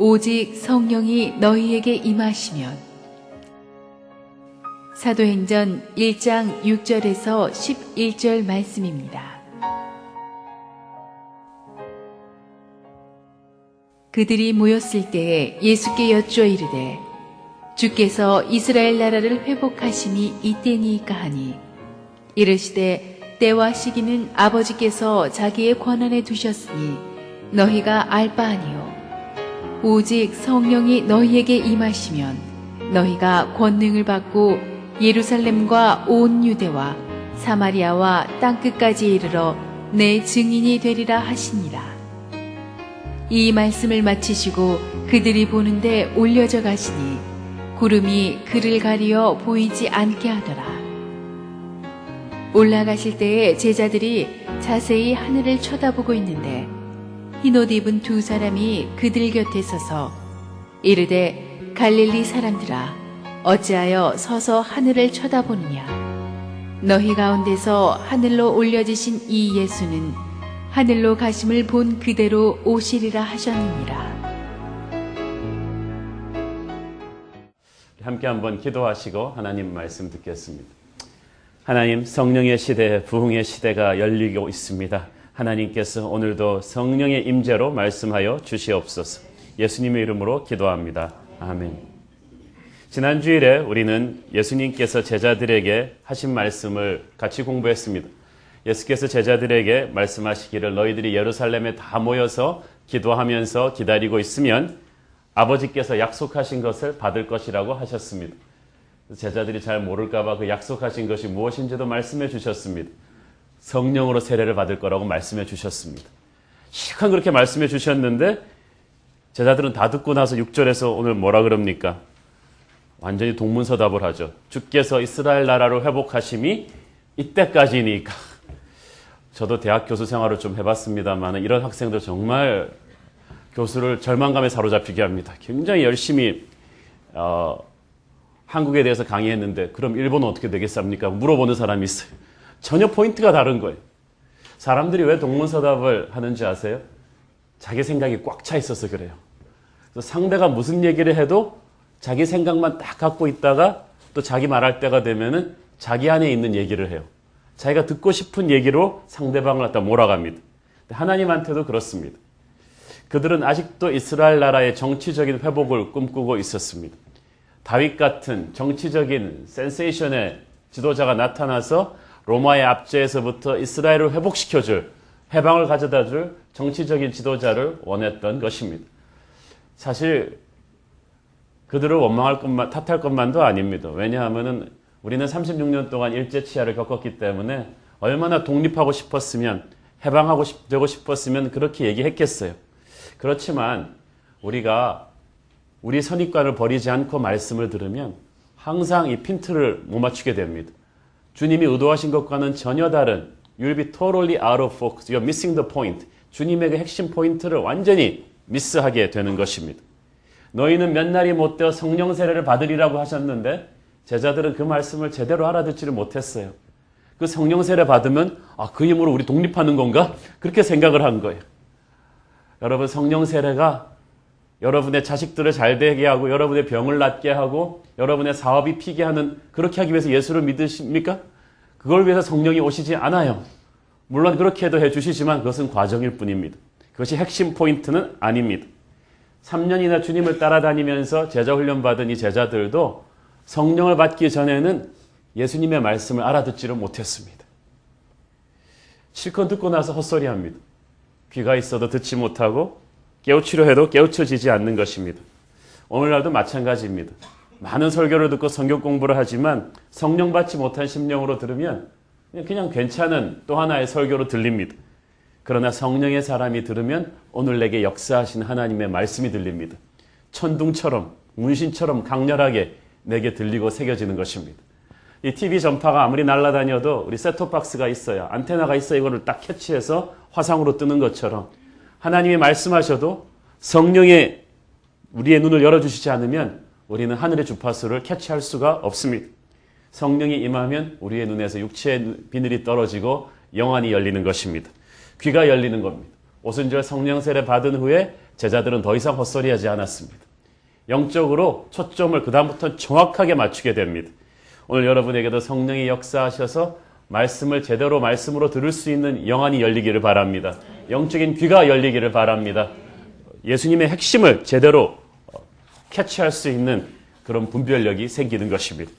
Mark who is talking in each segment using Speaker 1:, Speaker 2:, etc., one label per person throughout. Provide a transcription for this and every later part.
Speaker 1: 오직 성령이 너희에게 임하시면. 사도행전 1장 6절에서 11절 말씀입니다. 그들이 모였을 때에 예수께 여쭈어 이르되 주께서 이스라엘 나라를 회복하심이 이때니이까 하니, 이르시되 때와 시기는 아버지께서 자기의 권한에 두셨으니 너희가 알 바 아니요 오직 성령이 너희에게 임하시면 너희가 권능을 받고 예루살렘과 온 유대와 사마리아와 땅끝까지 이르러 내 증인이 되리라 하시니라. 이 말씀을 마치시고 그들이 보는데 올려져 가시니 구름이 그를 가리어 보이지 않게 하더라. 올라가실 때에 제자들이 자세히 하늘을 쳐다보고 있는데 흰옷 입은 두 사람이 그들 곁에 서서 이르되 갈릴리 사람들아, 어찌하여 서서 하늘을 쳐다보느냐. 너희 가운데서 하늘로 올려지신 이 예수는 하늘로 가심을 본 그대로 오시리라 하셨느니라.
Speaker 2: 함께 한번 기도하시고 하나님 말씀 듣겠습니다. 하나님, 성령의 시대, 부흥의 시대가 열리고 있습니다. 하나님께서 오늘도 성령의 임재로 말씀하여 주시옵소서. 예수님의 이름으로 기도합니다. 아멘. 지난 주일에 우리는 예수님께서 제자들에게 하신 말씀을 같이 공부했습니다. 예수께서 제자들에게 말씀하시기를 너희들이 예루살렘에 다 모여서 기도하면서 기다리고 있으면 아버지께서 약속하신 것을 받을 것이라고 하셨습니다. 제자들이 잘 모를까 봐 그 약속하신 것이 무엇인지도 말씀해 주셨습니다. 성령으로 세례를 받을 거라고 말씀해 주셨습니다. 실컷 그렇게 말씀해 주셨는데 제자들은 다 듣고 나서 6절에서 오늘 뭐라 그럽니까? 완전히 동문서답을 하죠. 주께서 이스라엘 나라를 회복하심이 이때까지니까. 저도 대학 교수 생활을 좀 해봤습니다만 이런 학생들 정말 교수를 절망감에 사로잡히게 합니다. 굉장히 열심히 한국에 대해서 강의했는데 그럼 일본은 어떻게 되겠습니까? 물어보는 사람이 있어요. 전혀 포인트가 다른 거예요. 사람들이 왜 동문서답을 하는지 아세요? 자기 생각이 꽉 차 있어서 그래요. 그래서 상대가 무슨 얘기를 해도 자기 생각만 딱 갖고 있다가 또 자기 말할 때가 되면은 자기 안에 있는 얘기를 해요. 자기가 듣고 싶은 얘기로 상대방을 갖다 몰아갑니다. 하나님한테도 그렇습니다. 그들은 아직도 이스라엘 나라의 정치적인 회복을 꿈꾸고 있었습니다. 다윗 같은 정치적인 센세이션의 지도자가 나타나서 로마의 압제에서부터 이스라엘을 회복시켜줄, 해방을 가져다줄 정치적인 지도자를 원했던 것입니다. 사실 그들을 원망할 것만, 탓할 것만도 아닙니다. 왜냐하면 우리는 36년 동안 일제치하를 겪었기 때문에 얼마나 독립하고 싶었으면, 해방하고 되고 싶었으면 그렇게 얘기했겠어요. 그렇지만 우리가 우리 선입관을 버리지 않고 말씀을 들으면 항상 이 핀트를 못 맞추게 됩니다. 주님이 의도하신 것과는 전혀 다른 You'll be totally out of focus. You're missing the point. 주님의 그 핵심 포인트를 완전히 미스하게 되는 것입니다. 너희는 몇 날이 못 되어 성령 세례를 받으리라고 하셨는데 제자들은 그 말씀을 제대로 알아듣지를 못했어요. 그 성령 세례 받으면 그 힘으로 우리 독립하는 건가? 그렇게 생각을 한 거예요. 여러분, 성령 세례가 여러분의 자식들을 잘 되게 하고 여러분의 병을 낫게 하고 여러분의 사업이 피게 하는, 그렇게 하기 위해서 예수를 믿으십니까? 그걸 위해서 성령이 오시지 않아요. 물론 그렇게 해도 해주시지만 그것은 과정일 뿐입니다. 그것이 핵심 포인트는 아닙니다. 3년이나 주님을 따라다니면서 제자 훈련 받은 이 제자들도 성령을 받기 전에는 예수님의 말씀을 알아듣지를 못했습니다. 실컷 듣고 나서 헛소리합니다. 귀가 있어도 듣지 못하고 깨우치려 해도 깨우쳐지지 않는 것입니다. 오늘날도 마찬가지입니다. 많은 설교를 듣고 성경 공부를 하지만 성령 받지 못한 심령으로 들으면 그냥 괜찮은 또 하나의 설교로 들립니다. 그러나 성령의 사람이 들으면 오늘 내게 역사하신 하나님의 말씀이 들립니다. 천둥처럼 문신처럼 강렬하게 내게 들리고 새겨지는 것입니다. 이 TV 전파가 아무리 날아다녀도 우리 셋톱박스가 있어야, 안테나가 있어야 이거를 딱 캐치해서 화상으로 뜨는 것처럼 하나님이 말씀하셔도 성령의 우리의 눈을 열어주시지 않으면 우리는 하늘의 주파수를 캐치할 수가 없습니다. 성령이 임하면 우리의 눈에서 육체의 비늘이 떨어지고 영안이 열리는 것입니다. 귀가 열리는 겁니다. 오순절 성령 세례 받은 후에 제자들은 더 이상 헛소리하지 않았습니다. 영적으로 초점을 그다음부터 정확하게 맞추게 됩니다. 오늘 여러분에게도 성령이 역사하셔서 말씀을 제대로 말씀으로 들을 수 있는 영안이 열리기를 바랍니다. 영적인 귀가 열리기를 바랍니다. 예수님의 핵심을 제대로 캐치할 수 있는 그런 분별력이 생기는 것입니다.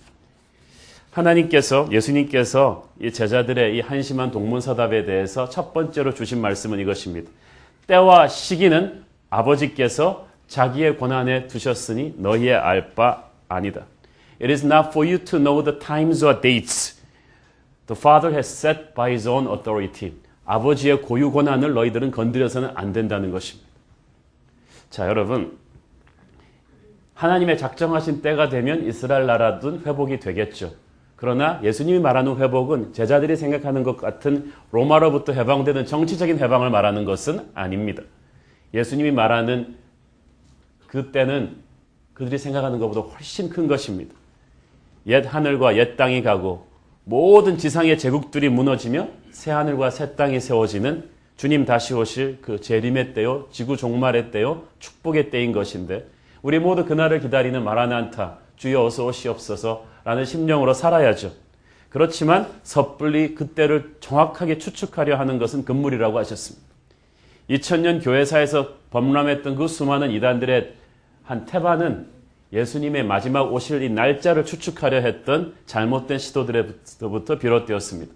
Speaker 2: 예수님께서 이 제자들의 이 한심한 동문서답에 대해서 첫 번째로 주신 말씀은 이것입니다. 때와 시기는 아버지께서 자기의 권한에 두셨으니 너희의 알 바 아니다. It is not for you to know the times or dates. The Father has set by His own authority. 아버지의 고유 권한을 너희들은 건드려서는 안 된다는 것입니다. 자, 여러분, 하나님의 작정하신 때가 되면 이스라엘 나라도 회복이 되겠죠. 그러나 예수님이 말하는 회복은 제자들이 생각하는 것 같은 로마로부터 해방되는 정치적인 해방을 말하는 것은 아닙니다. 예수님이 말하는 그 때는 그들이 생각하는 것보다 훨씬 큰 것입니다. 옛 하늘과 옛 땅이 가고 모든 지상의 제국들이 무너지며 새 하늘과 새 땅이 세워지는 주님 다시 오실 그 재림의 때요, 지구 종말의 때요, 축복의 때인 것인데 우리 모두 그날을 기다리는 마라난타, 주여 어서 오시옵소서 라는 심령으로 살아야죠. 그렇지만 섣불리 그때를 정확하게 추측하려 하는 것은 금물이라고 하셨습니다. 2000년 교회사에서 범람했던 그 수많은 이단들의 한 태반은 예수님의 마지막 오실 이 날짜를 추측하려 했던 잘못된 시도들로부터 비롯되었습니다.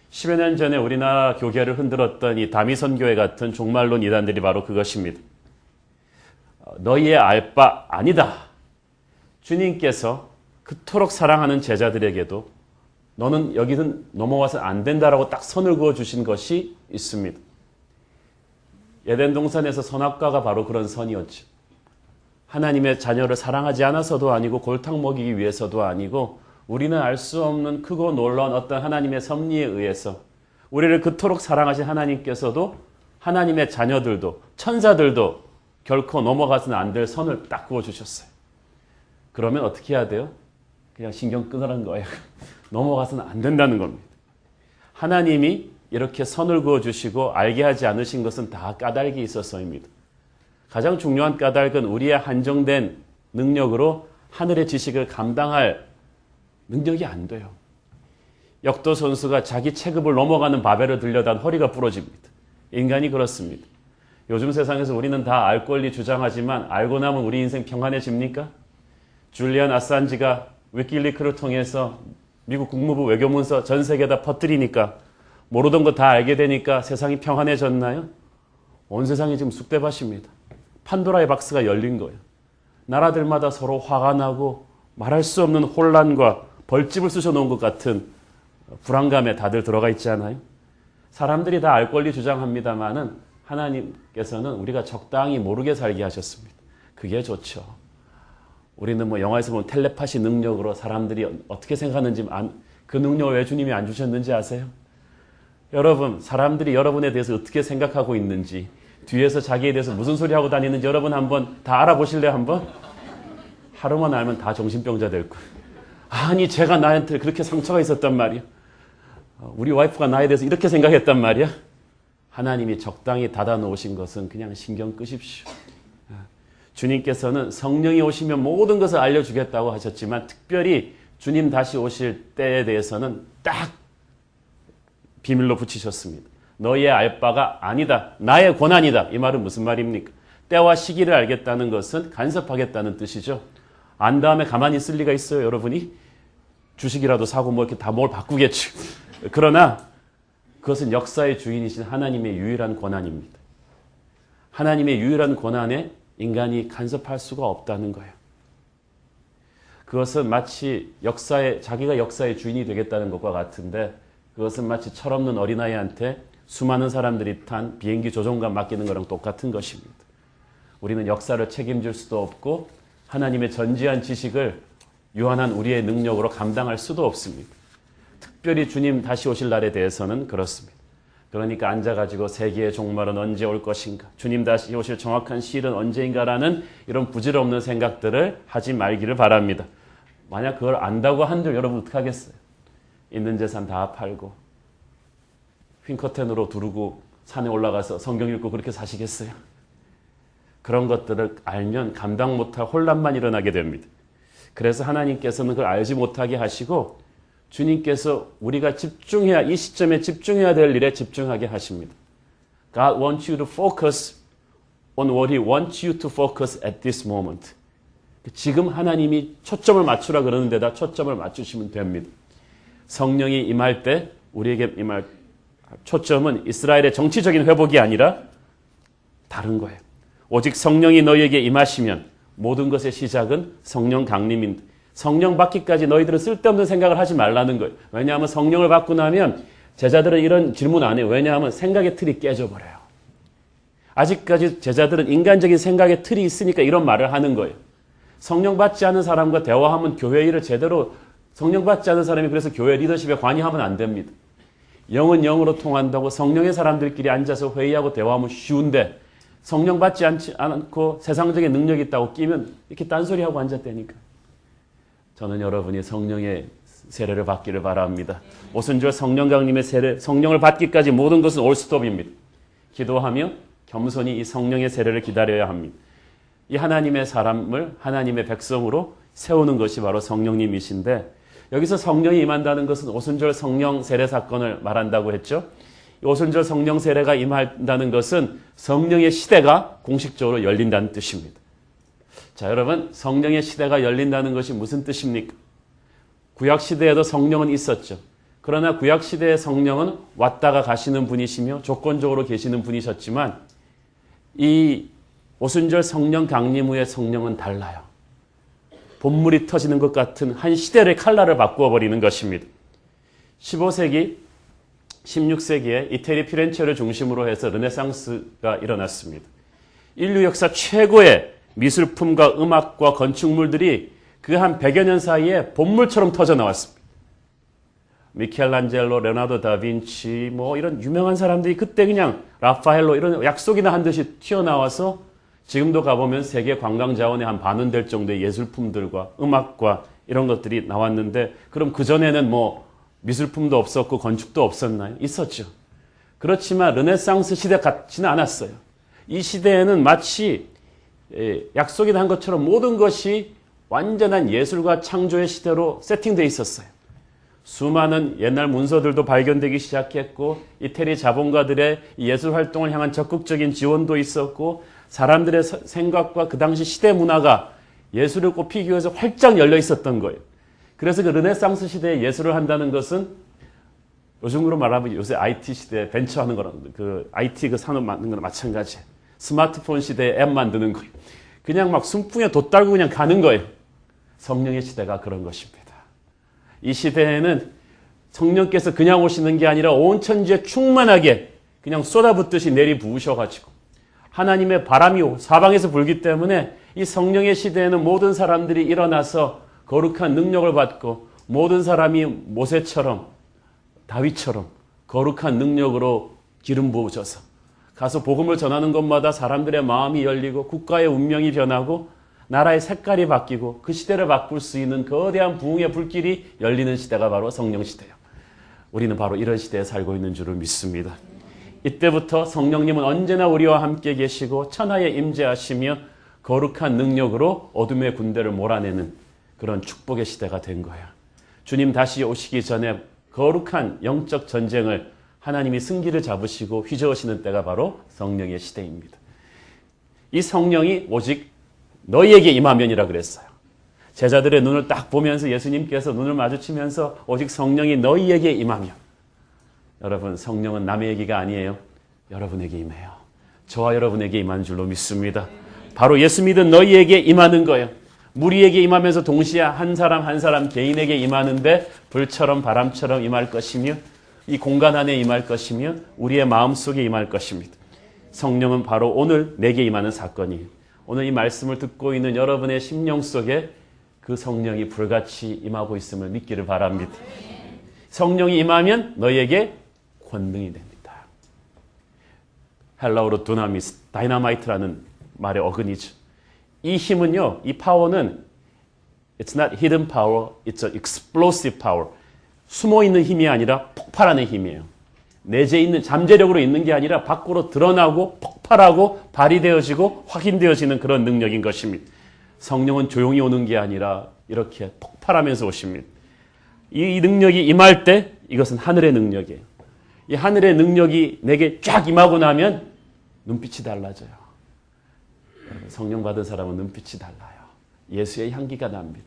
Speaker 2: 10여 년 전에 우리나라 교계를 흔들었던 이 다미선교회 같은 종말론 이단들이 바로 그것입니다. 너희의 알 바 아니다. 주님께서 그토록 사랑하는 제자들에게도 너는 여기는 넘어와서 안 된다라고 딱 선을 그어주신 것이 있습니다. 에덴 동산에서 선악과가 바로 그런 선이었죠. 하나님의 자녀를 사랑하지 않아서도 아니고 골탕 먹이기 위해서도 아니고 우리는 알 수 없는 크고 놀라운 어떤 하나님의 섭리에 의해서 우리를 그토록 사랑하신 하나님께서도 하나님의 자녀들도 천사들도 결코 넘어가서는 안 될 선을 딱 그어주셨어요. 그러면 어떻게 해야 돼요? 그냥 신경 끊으라는 거예요. 넘어가서는 안 된다는 겁니다. 하나님이 이렇게 선을 그어주시고 알게 하지 않으신 것은 다 까닭이 있어서입니다. 가장 중요한 까닭은 우리의 한정된 능력으로 하늘의 지식을 감당할 능력이 안 돼요. 역도 선수가 자기 체급을 넘어가는 바벨을 들려다 허리가 부러집니다. 인간이 그렇습니다. 요즘 세상에서 우리는 다 알 권리 주장하지만 알고 나면 우리 인생 평안해집니까? 줄리안 아산지가 위키리크를 통해서 미국 국무부 외교문서 전 세계에다 퍼뜨리니까 모르던 거 다 알게 되니까 세상이 평안해졌나요? 온 세상이 지금 쑥대밭입니다. 판도라의 박스가 열린 거예요. 나라들마다 서로 화가 나고 말할 수 없는 혼란과 벌집을 쑤셔놓은 것 같은 불안감에 다들 들어가 있지 않아요? 사람들이 다 알 권리 주장합니다마는 하나님께서는 우리가 적당히 모르게 살게 하셨습니다. 그게 좋죠. 우리는 뭐 영화에서 보면 텔레파시 능력으로 사람들이 어떻게 생각하는지 그 능력을 왜 주님이 안 주셨는지 아세요? 여러분, 사람들이 여러분에 대해서 어떻게 생각하고 있는지 뒤에서 자기에 대해서 무슨 소리 하고 다니는지 여러분 한번 다 알아보실래요? 한번? 하루만 알면 다 정신병자 될 거예요. 아니 제가 나한테 그렇게 상처가 있었단 말이야. 우리 와이프가 나에 대해서 이렇게 생각했단 말이야. 하나님이 적당히 닫아놓으신 것은 그냥 신경 끄십시오. 주님께서는 성령이 오시면 모든 것을 알려주겠다고 하셨지만 특별히 주님 다시 오실 때에 대해서는 딱 비밀로 붙이셨습니다. 너희의 알 바가 아니다. 나의 권한이다. 이 말은 무슨 말입니까? 때와 시기를 알겠다는 것은 간섭하겠다는 뜻이죠. 안 다음에 가만히 있을 리가 있어요, 여러분이? 주식이라도 사고 뭐 이렇게 다 뭘 바꾸겠지. 그러나 그것은 역사의 주인이신 하나님의 유일한 권한입니다. 하나님의 유일한 권한에 인간이 간섭할 수가 없다는 거예요. 그것은 마치 자기가 역사의 주인이 되겠다는 것과 같은데 그것은 마치 철없는 어린아이한테 수많은 사람들이 탄 비행기 조종관 맡기는 거랑 똑같은 것입니다. 우리는 역사를 책임질 수도 없고 하나님의 전지한 지식을 유한한 우리의 능력으로 감당할 수도 없습니다. 특별히 주님 다시 오실 날에 대해서는 그렇습니다. 그러니까 앉아가지고 세계의 종말은 언제 올 것인가, 주님 다시 오실 정확한 시일은 언제인가라는 이런 부질없는 생각들을 하지 말기를 바랍니다. 만약 그걸 안다고 한들 여러분 어떡하겠어요? 있는 재산 다 팔고 휜커튼으로 두르고 산에 올라가서 성경 읽고 그렇게 사시겠어요? 그런 것들을 알면 감당 못할 혼란만 일어나게 됩니다. 그래서 하나님께서는 그걸 알지 못하게 하시고 주님께서 우리가 집중해야 이 시점에 집중해야 될 일에 집중하게 하십니다. God wants you to focus on what He wants you to focus at this moment. 지금 하나님이 초점을 맞추라 그러는 데다 초점을 맞추시면 됩니다. 성령이 임할 때 우리에게 임할 초점은 이스라엘의 정치적인 회복이 아니라 다른 거예요. 오직 성령이 너희에게 임하시면 모든 것의 시작은 성령 강림인데 성령 받기까지 너희들은 쓸데없는 생각을 하지 말라는 거예요. 왜냐하면 성령을 받고 나면 제자들은 이런 질문 안 해요. 왜냐하면 생각의 틀이 깨져버려요. 아직까지 제자들은 인간적인 생각의 틀이 있으니까 이런 말을 하는 거예요. 성령 받지 않은 사람과 대화하면 교회 일을 제대로 성령 받지 않은 사람이 그래서 교회 리더십에 관여하면 안 됩니다. 영은 영으로 통한다고 성령의 사람들끼리 앉아서 회의하고 대화하면 쉬운데 성령 받지 않고 세상적인 능력이 있다고 끼면 이렇게 딴소리하고 앉았다니까. 저는 여러분이 성령의 세례를 받기를 바랍니다. 오순절 성령 강림의 세례, 성령을 받기까지 모든 것은 올스톱입니다. 기도하며 겸손히 이 성령의 세례를 기다려야 합니다. 이 하나님의 사람을 하나님의 백성으로 세우는 것이 바로 성령님이신데 여기서 성령이 임한다는 것은 오순절 성령 세례 사건을 말한다고 했죠. 오순절 성령 세례가 임한다는 것은 성령의 시대가 공식적으로 열린다는 뜻입니다. 자, 여러분, 성령의 시대가 열린다는 것이 무슨 뜻입니까? 구약시대에도 성령은 있었죠. 그러나 구약시대의 성령은 왔다가 가시는 분이시며 조건적으로 계시는 분이셨지만 이 오순절 성령 강림 후의 성령은 달라요. 본물이 터지는 것 같은 한 시대의 칼날을 바꾸어 버리는 것입니다. 15세기, 16세기에 이태리 피렌체를 중심으로 해서 르네상스가 일어났습니다. 인류 역사 최고의 미술품과 음악과 건축물들이 그 한 100여 년 사이에 본물처럼 터져 나왔습니다. 미켈란젤로, 레오나르도 다빈치, 이런 유명한 사람들이 그때 그냥 라파엘로 이런 약속이나 한 듯이 튀어나와서 지금도 가보면 세계 관광 자원의 한 반은 될 정도의 예술품들과 음악과 이런 것들이 나왔는데 그럼 그전에는 미술품도 없었고 건축도 없었나요? 있었죠. 그렇지만 르네상스 시대 같지는 않았어요. 이 시대에는 마치 약속이 한 것처럼 모든 것이 완전한 예술과 창조의 시대로 세팅되어 있었어요. 수많은 옛날 문서들도 발견되기 시작했고 이태리 자본가들의 예술 활동을 향한 적극적인 지원도 있었고 사람들의 생각과 그 당시 시대 문화가 예술을 꼽히기 위해서 활짝 열려 있었던 거예요. 그래서 그 르네상스 시대에 예술을 한다는 것은 요즘으로 말하면 요새 IT 시대에 벤처하는 거랑 그 IT 그 산업 만드는 거랑 마찬가지예요. 스마트폰 시대에 앱 만드는 거예요. 그냥 막 순풍에 돛 달고 그냥 가는 거예요. 성령의 시대가 그런 것입니다. 이 시대에는 성령께서 그냥 오시는 게 아니라 온 천지에 충만하게 그냥 쏟아붓듯이 내리 부으셔가지고 하나님의 바람이 사방에서 불기 때문에 이 성령의 시대에는 모든 사람들이 일어나서 거룩한 능력을 받고 모든 사람이 모세처럼 다윗처럼 거룩한 능력으로 기름 부으셔서 가서 복음을 전하는 것마다 사람들의 마음이 열리고 국가의 운명이 변하고 나라의 색깔이 바뀌고 그 시대를 바꿀 수 있는 거대한 부흥의 불길이 열리는 시대가 바로 성령 시대예요. 우리는 바로 이런 시대에 살고 있는 줄을 믿습니다. 이때부터 성령님은 언제나 우리와 함께 계시고 천하에 임재하시며 거룩한 능력으로 어둠의 군대를 몰아내는 그런 축복의 시대가 된 거예요. 주님 다시 오시기 전에 거룩한 영적 전쟁을 하나님이 승기를 잡으시고 휘저으시는 때가 바로 성령의 시대입니다. 이 성령이 오직 너희에게 임하면이라 그랬어요. 제자들의 눈을 딱 보면서 예수님께서 눈을 마주치면서 오직 성령이 너희에게 임하면. 여러분, 성령은 남의 얘기가 아니에요. 여러분에게 임해요. 저와 여러분에게 임하는 줄로 믿습니다. 바로 예수 믿은 너희에게 임하는 거예요. 무리에게 임하면서 동시에 한 사람 한 사람 개인에게 임하는데 불처럼 바람처럼 임할 것이며 이 공간 안에 임할 것이며 우리의 마음속에 임할 것입니다. 성령은 바로 오늘 내게 임하는 사건이에요. 오늘 이 말씀을 듣고 있는 여러분의 심령 속에 그 성령이 불같이 임하고 있음을 믿기를 바랍니다. 성령이 임하면 너희에게 권능이 됩니다. 헬라어로 두나미스, 다이너마이트라는 말의 어근이죠. 이 힘은요, 이 파워는 it's not hidden power, it's an explosive power. 숨어있는 힘이 아니라 폭발하는 힘이에요. 내재 있는 잠재력으로 있는 게 아니라 밖으로 드러나고 폭발하고 발휘되어지고 확인되어지는 그런 능력인 것입니다. 성령은 조용히 오는 게 아니라 이렇게 폭발하면서 오십니다. 이 능력이 임할 때 이것은 하늘의 능력이에요. 이 하늘의 능력이 내게 쫙 임하고 나면 눈빛이 달라져요. 성령 받은 사람은 눈빛이 달라요. 예수의 향기가 납니다.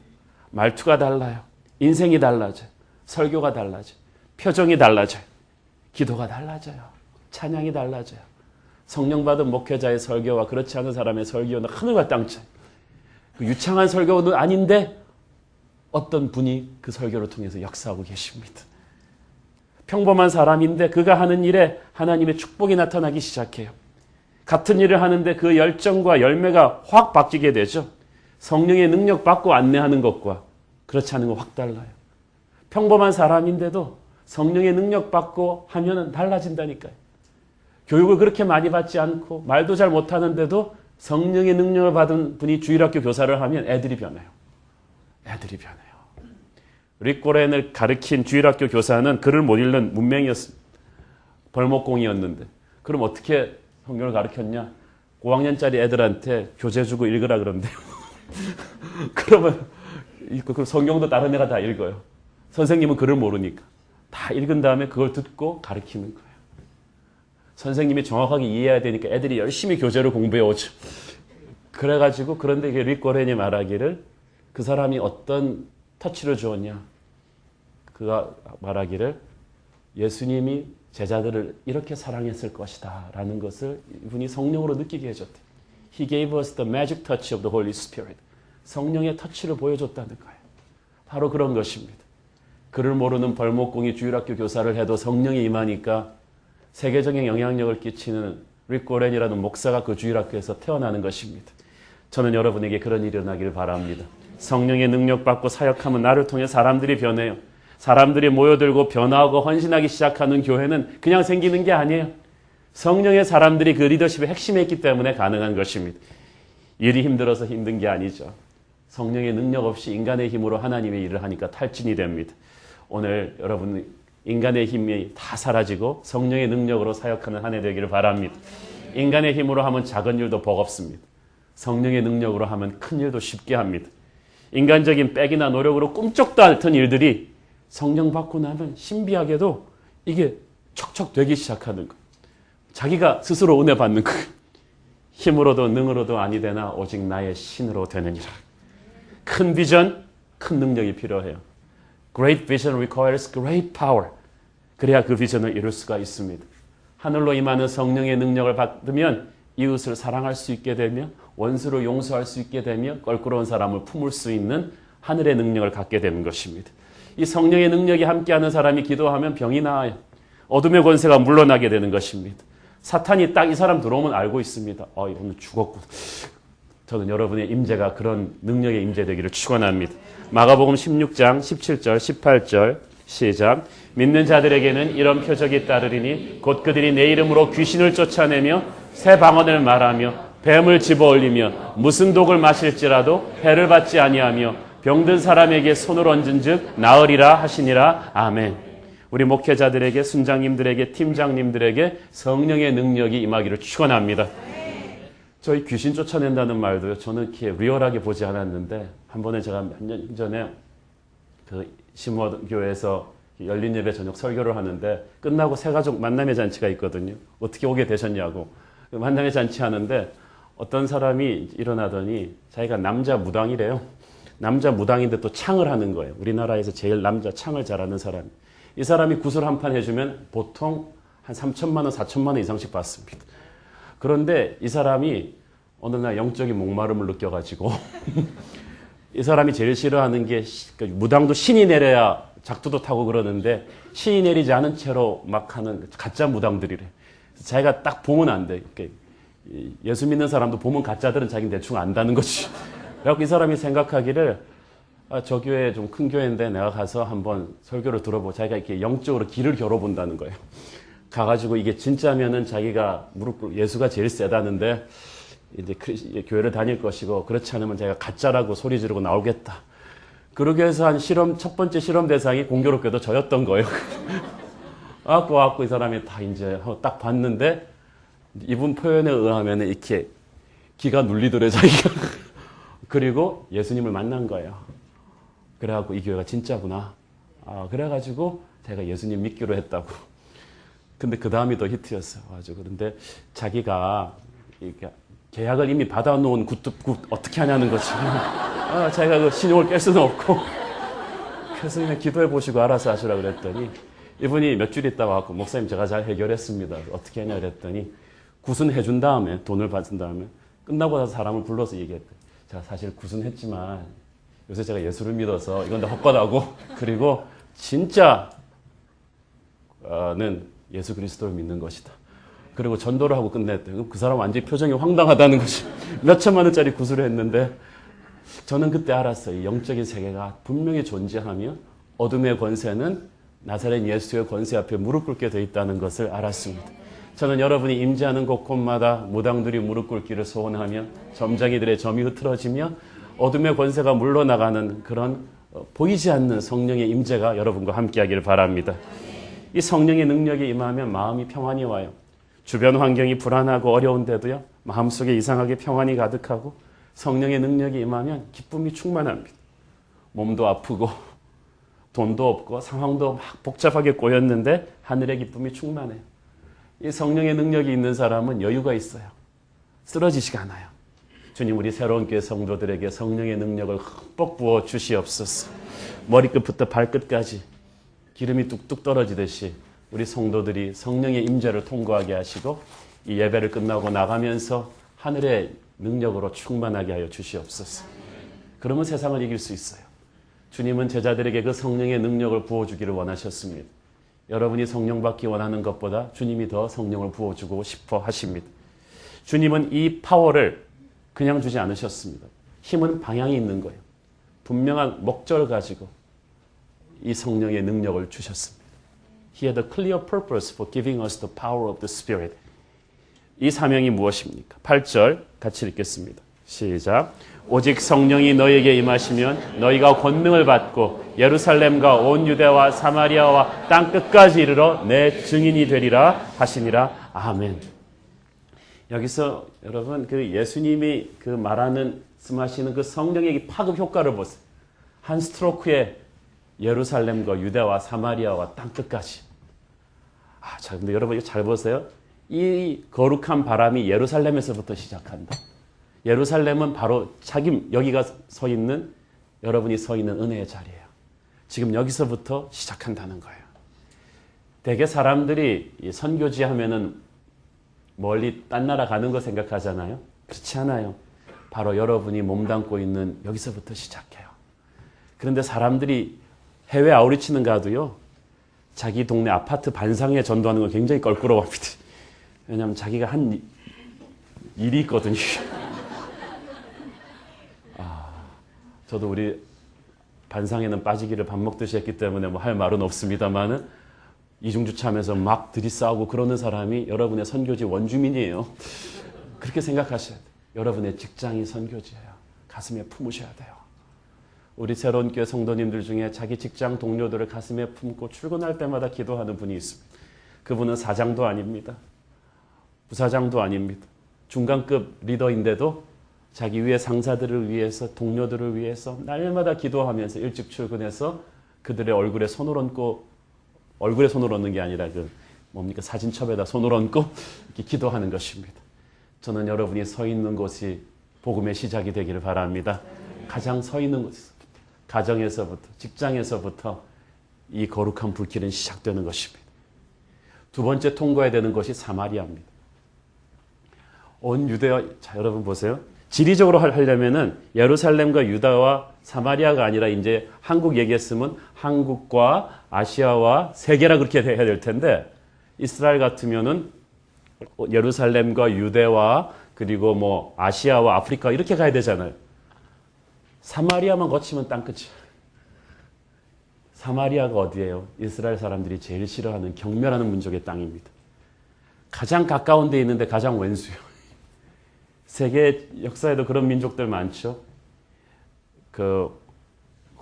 Speaker 2: 말투가 달라요. 인생이 달라져요. 설교가 달라져요. 표정이 달라져요. 기도가 달라져요. 찬양이 달라져요. 성령 받은 목회자의 설교와 그렇지 않은 사람의 설교는 하늘과 땅 차이. 그 유창한 설교는 아닌데 어떤 분이 그 설교를 통해서 역사하고 계십니다. 평범한 사람인데 그가 하는 일에 하나님의 축복이 나타나기 시작해요. 같은 일을 하는데 그 열정과 열매가 확 바뀌게 되죠. 성령의 능력 받고 안내하는 것과 그렇지 않은 거 확 달라요. 평범한 사람인데도 성령의 능력 받고 하면은 달라진다니까요. 교육을 그렇게 많이 받지 않고 말도 잘 못하는데도 성령의 능력을 받은 분이 주일학교 교사를 하면 애들이 변해요. 애들이 변해요. 릭 고렌을 가르친 주일학교 교사는 글을 못 읽는 문맹이었습니다. 벌목공이었는데 그럼 어떻게 성경을 가르쳤냐? 5학년짜리 애들한테 교재 주고 읽으라 그런대요. 그러면 그 성경도 다른 애가 다 읽어요. 선생님은 글을 모르니까. 다 읽은 다음에 그걸 듣고 가르치는 거예요. 선생님이 정확하게 이해해야 되니까 애들이 열심히 교재를 공부해 오죠. 그래가지고 그런데 릭 고렌이 말하기를 그 사람이 어떤 터치를 주었냐. 그가 말하기를 예수님이 제자들을 이렇게 사랑했을 것이다 라는 것을 이분이 성령으로 느끼게 해줬대. He gave us the magic touch of the Holy Spirit. 성령의 터치를 보여줬다는 거예요. 바로 그런 것입니다. 글을 모르는 벌목공이 주일학교 교사를 해도 성령이 임하니까 세계적인 영향력을 끼치는 릭 고렌이라는 목사가 그 주일학교에서 태어나는 것입니다. 저는 여러분에게 그런 일이 일어나기를 바랍니다. 성령의 능력 받고 사역하면 나를 통해 사람들이 변해요. 사람들이 모여들고 변화하고 헌신하기 시작하는 교회는 그냥 생기는 게 아니에요. 성령의 사람들이 그 리더십의 핵심에 있기 때문에 가능한 것입니다. 일이 힘들어서 힘든 게 아니죠. 성령의 능력 없이 인간의 힘으로 하나님의 일을 하니까 탈진이 됩니다. 오늘 여러분 인간의 힘이 다 사라지고 성령의 능력으로 사역하는 한 해 되기를 바랍니다. 인간의 힘으로 하면 작은 일도 버겁습니다. 성령의 능력으로 하면 큰 일도 쉽게 합니다. 인간적인 빽이나 노력으로 꿈쩍도 않던 일들이 성령 받고 나면 신비하게도 이게 척척 되기 시작하는 거예요. 자기가 스스로 은혜 받는 거예요. 힘으로도 능으로도 아니 되나 오직 나의 신으로 되느니라. 큰 비전, 큰 능력이 필요해요. Great vision requires great power. 그래야 그 비전을 이룰 수가 있습니다. 하늘로 임하는 성령의 능력을 받으면 이웃을 사랑할 수 있게 되며 원수를 용서할 수 있게 되며 껄끄러운 사람을 품을 수 있는 하늘의 능력을 갖게 되는 것입니다. 이 성령의 능력이 함께하는 사람이 기도하면 병이 나아요. 어둠의 권세가 물러나게 되는 것입니다. 사탄이 딱 이 사람 들어오면 알고 있습니다. 오늘 죽었구나. 저는 여러분의 임재가 그런 능력의 임재되기를 축원합니다. 마가복음 16장 17절 18절 시작. 믿는 자들에게는 이런 표적이 따르리니 곧 그들이 내 이름으로 귀신을 쫓아내며 새 방언을 말하며 뱀을 집어올리며 무슨 독을 마실지라도 해를 받지 아니하며 병든 사람에게 손을 얹은 즉 나으리라 하시니라. 아멘. 우리 목회자들에게 순장님들에게 팀장님들에게 성령의 능력이 임하기를 축원합니다. 저희 귀신 쫓아낸다는 말도요. 저는 이렇게 리얼하게 보지 않았는데 한 번에 제가 몇 년 전에 그 심호교회에서 열린 예배 저녁 설교를 하는데 끝나고 새 가족 만남의 잔치가 있거든요. 어떻게 오게 되셨냐고. 만남의 잔치 하는데 어떤 사람이 일어나더니 자기가 남자 무당이래요. 남자 무당인데 또 창을 하는 거예요. 우리나라에서 제일 남자 창을 잘하는 사람. 이 사람이 구슬 한 판 해주면 보통 한 3천만 원, 4천만 원 이상씩 받습니다. 그런데 이 사람이 어느 날 영적인 목마름을 느껴가지고 이 사람이 제일 싫어하는 게 무당도 신이 내려야 작두도 타고 그러는데 신이 내리지 않은 채로 막 하는 가짜 무당들이래. 자기가 딱 보면 안 돼. 예수 믿는 사람도 보면 가짜들은 자기는 대충 안다는 거지. 그래서 이 사람이 생각하기를 저 교회 좀 큰 교회인데 내가 가서 한번 설교를 들어보고 자기가 이렇게 영적으로 길을 겨뤄본다는 거예요. 가가지고 이게 진짜면은 자기가 무릎 꿇고 예수가 제일 세다는데 이제 교회를 다닐 것이고 그렇지 않으면 자기가 가짜라고 소리 지르고 나오겠다. 그러기 위해서 한 첫 번째 실험 대상이 공교롭게도 저였던 거예요. 와갖고 이 사람이 다 이제 딱 봤는데 이분 표현에 의하면 이렇게 기가 눌리더래 자기가. 그리고 예수님을 만난 거예요. 그래갖고 이 교회가 진짜구나. 그래가지고 제가 예수님 믿기로 했다고. 근데 그 다음이 더 히트였어요. 아주. 그런데 자기가 이렇게 계약을 이미 받아놓은 굿 어떻게 하냐는 거지. 자기가 그 신용을 깰 수는 없고. 그래서 그냥 기도해 보시고 알아서 하시라 그랬더니 이분이 몇 줄 있다가 와서 목사님 제가 잘 해결했습니다. 어떻게 하냐 그랬더니 구순해 준 다음에 돈을 받은 다음에 끝나고 나서 사람을 불러서 얘기했대. 제가 사실 구순했지만 요새 제가 예수를 믿어서 이건 다 헛바다고 그리고 진짜는 예수 그리스도를 믿는 것이다. 그리고 전도를 하고 끝냈대. 그 사람 완전히 표정이 황당하다는 것이 몇 천만 원짜리 구슬을 했는데 저는 그때 알았어요. 영적인 세계가 분명히 존재하며 어둠의 권세는 나사렛 예수의 권세 앞에 무릎 꿇게 되어 있다는 것을 알았습니다. 저는 여러분이 임재하는 곳곳마다 무당들이 무릎 꿇기를 소원하며 점쟁이들의 점이 흐트러지며 어둠의 권세가 물러나가는 그런 보이지 않는 성령의 임재가 여러분과 함께하기를 바랍니다. 이 성령의 능력이 임하면 마음이 평안이 와요. 주변 환경이 불안하고 어려운데도요. 마음속에 이상하게 평안이 가득하고 성령의 능력이 임하면 기쁨이 충만합니다. 몸도 아프고 돈도 없고 상황도 막 복잡하게 꼬였는데 하늘의 기쁨이 충만해요. 이 성령의 능력이 있는 사람은 여유가 있어요. 쓰러지지가 않아요. 주님 우리 새로운 교회 성도들에게 성령의 능력을 흠뻑 부어 주시옵소서. 머리끝부터 발끝까지 기름이 뚝뚝 떨어지듯이 우리 성도들이 성령의 임재를 통과하게 하시고 이 예배를 끝나고 나가면서 하늘의 능력으로 충만하게 하여 주시옵소서. 그러면 세상을 이길 수 있어요. 주님은 제자들에게 그 성령의 능력을 부어주기를 원하셨습니다. 여러분이 성령 받기 원하는 것보다 주님이 더 성령을 부어주고 싶어 하십니다. 주님은 이 파워를 그냥 주지 않으셨습니다. 힘은 방향이 있는 거예요. 분명한 목적을 가지고 이 성령의 능력을 주셨습니다. He had a clear purpose for giving us the power of the Spirit. 이 사명이 무엇입니까? 8절 같이 읽겠습니다. 시작. 오직 성령이 너희에게 임하시면 너희가 권능을 받고 예루살렘과 온 유대와 사마리아와 땅 끝까지 이르러 내 증인이 되리라 하시니라. 아멘. 여기서 여러분 그 예수님이 그 말씀하시는 그 성령의 파급 효과를 보세요. 한 스트로크에 예루살렘과 유대와 사마리아와 땅 끝까지. 자, 근데 여러분 이거 잘 보세요. 이 거룩한 바람이 예루살렘에서부터 시작한다. 예루살렘은 바로 여기가 서 있는 여러분이 서 있는 은혜의 자리예요. 지금 여기서부터 시작한다는 거예요. 대개 사람들이 선교지 하면은 멀리 딴 나라 가는 거 생각하잖아요. 그렇지 않아요. 바로 여러분이 몸담고 있는 여기서부터 시작해요. 그런데 사람들이 해외 아우리치는 가도요. 자기 동네 아파트 반상에 전도하는 거 굉장히 껄끄러워합니다. 왜냐하면 자기가 한 일이 있거든요. 저도 우리 반상에는 빠지기를 밥 먹듯이 했기 때문에 뭐 할 말은 없습니다만은 이중주차하면서 막 들이싸우고 그러는 사람이 여러분의 선교지 원주민이에요. 그렇게 생각하셔야 돼요. 여러분의 직장이 선교지예요. 가슴에 품으셔야 돼요. 우리 새로운 교회 성도님들 중에 자기 직장 동료들을 가슴에 품고 출근할 때마다 기도하는 분이 있습니다. 그분은 사장도 아닙니다. 부사장도 아닙니다. 중간급 리더인데도 자기 위에 상사들을 위해서 동료들을 위해서 날마다 기도하면서 일찍 출근해서 그들의 얼굴에 손을 얹고 얼굴에 손을 얹는 게 아니라 사진첩에다 손을 얹고 이렇게 기도하는 것입니다. 저는 여러분이 서 있는 곳이 복음의 시작이 되기를 바랍니다. 가장 서 있는 곳에서부터 가정에서부터 직장에서부터 이 거룩한 불길은 시작되는 것입니다. 두 번째 통과해야 되는 것이 사마리아입니다. 온 유대와 여러분 보세요. 지리적으로 하려면은 예루살렘과 유다와 사마리아가 아니라 이제 한국 얘기했으면 한국과 아시아와 세계라 그렇게 해야 될 텐데 이스라엘 같으면은 예루살렘과 유대와 그리고 뭐 아시아와 아프리카 이렇게 가야 되잖아요. 사마리아만 거치면 땅끝이야. 사마리아가 어디예요? 이스라엘 사람들이 제일 싫어하는 경멸하는 민족의 땅입니다. 가장 가까운 데 있는데 가장 왼수요. 세계 역사에도 그런 민족들 많죠.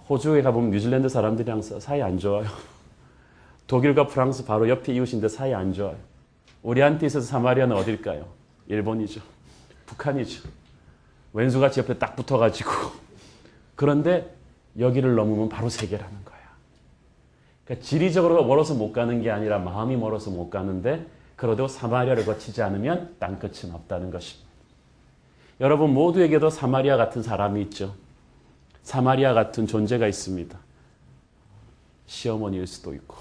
Speaker 2: 호주에 가보면 뉴질랜드 사람들이랑 사이 안 좋아요. 독일과 프랑스 바로 옆에 이웃인데 사이 안 좋아요. 우리한테 있어서 사마리아는 어딜까요? 일본이죠. 북한이죠. 왼수같이 옆에 딱 붙어가지고. 그런데 여기를 넘으면 바로 세계라는 거야. 그러니까 지리적으로 멀어서 못 가는 게 아니라 마음이 멀어서 못 가는데 그래도 사마리아를 거치지 않으면 땅끝은 없다는 것입니다. 여러분 모두에게도 사마리아 같은 사람이 있죠. 사마리아 같은 존재가 있습니다. 시어머니일 수도 있고.